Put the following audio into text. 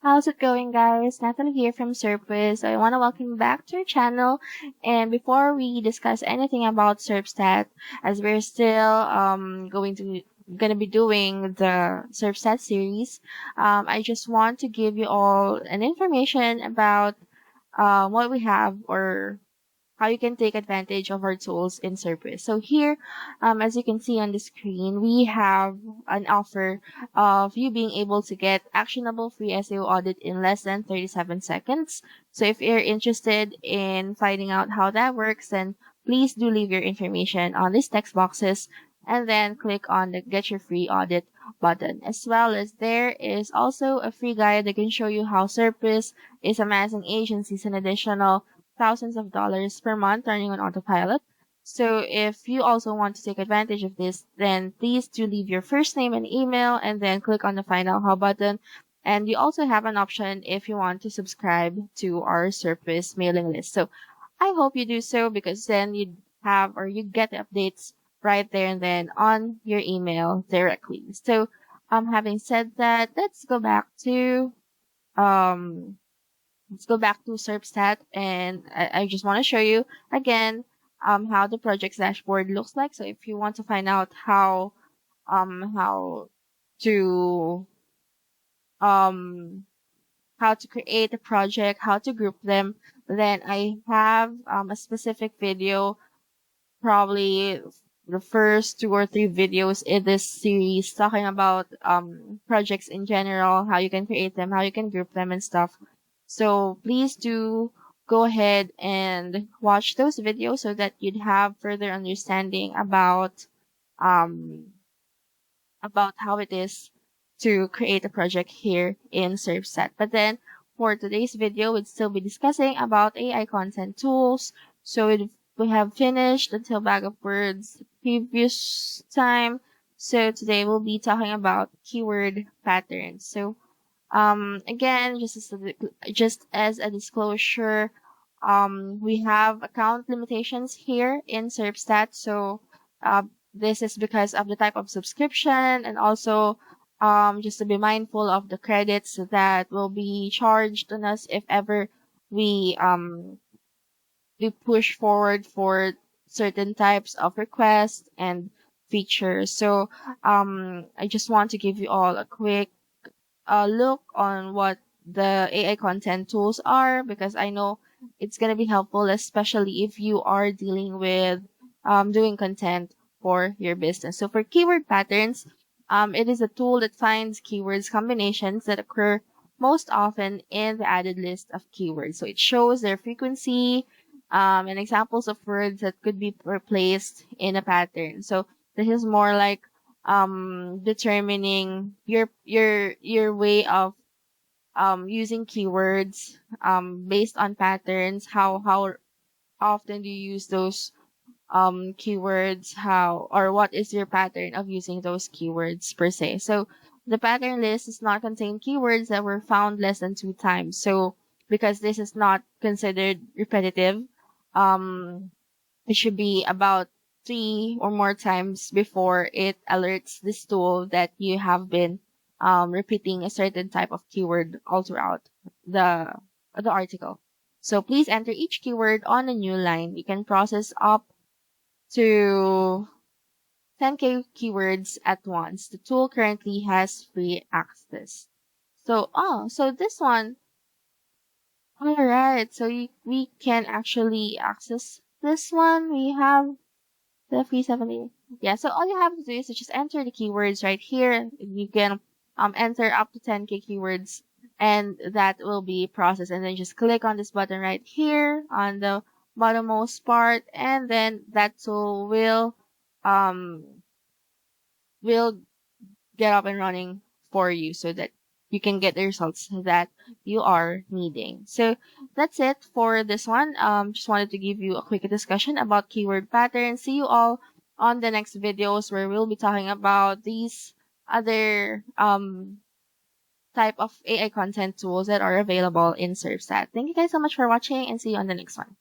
How's it going, guys? Natalie here from Serpstat. So I want to welcome you back to our channel. And before we discuss anything about Serpstat, as we're still gonna be doing the Serpstat series, I just want to give you all an information about what we have or how you can take advantage of our tools in Serpstat. So here, as you can see on the screen, we have an offer of you being able to get actionable free SEO audit in less than 37 seconds. So if you're interested in finding out how that works, then please do leave your information on these text boxes and then click on the Get Your Free Audit button. As well as there is also a free guide that can show you how Serpstat is amassing agencies an additional thousands of dollars per month running on autopilot. So if you also want to take advantage of this, then please do leave your first name and email and then click on the Find Out How button. And you also have an option if you want to subscribe to our Serpstat mailing list. So I hope you do so because then you have or you get the updates right there and then on your email directly. So having said that, um let's go back to Serpstat, and I just want to show you again how the project's dashboard looks like. So if you want to find out how to um how to create a project, how to group them, then I have a specific video, probably the first 2 or 3 videos in this series talking about projects in general, how you can create them, how you can group them and stuff. So please do go ahead and watch those videos so that you'd have further understanding um about how it is to create a project here in Serpstat. But then for today's video, we'd still be discussing about AI content tools. So we have finished until Bag of Words previous time. So today we'll be talking about keyword patterns. So again, just as a disclosure, we have account limitations here in Serpstat. So, this is because of the type of subscription and also, just to be mindful of the credits that will be charged on us if ever we, we push forward for certain types of requests and features. So, I just want to give you all a quick look on what the AI content tools are because I know it's going to be helpful, especially if you are dealing with doing content for your business. So for keyword patterns, it is a tool that finds keywords combinations that occur most often in the added list of keywords. So it shows their frequency and examples of words that could be replaced in a pattern. So this is more like determining your way of using keywords based on patterns, how often do you use those keywords, how or what is your pattern of using those keywords per se. So the pattern list does not contain keywords that were found less than 2 times. So because this is not considered repetitive, um it should be about 3 or more times before it alerts this tool that you have been repeating a certain type of keyword all throughout the the article. So please enter each keyword on a new line. You can process up to 10K keywords at once. The tool currently has free access. So this one, alright, so we can actually access this one. We have the free 70. Yeah, so all you have to do is to just enter the keywords right here. You can enter up to 10K keywords and that will be processed. And then just click on this button right here on the bottommost part and then that tool um will get up and running for you so that you can get the results that you are needing. So that's it for this one. Just wanted to give you a quick discussion about keyword patterns. See you all on the next videos where we'll be talking about these other type of AI content tools that are available in Serpstat. Thank you guys so much for watching and see you on the next one.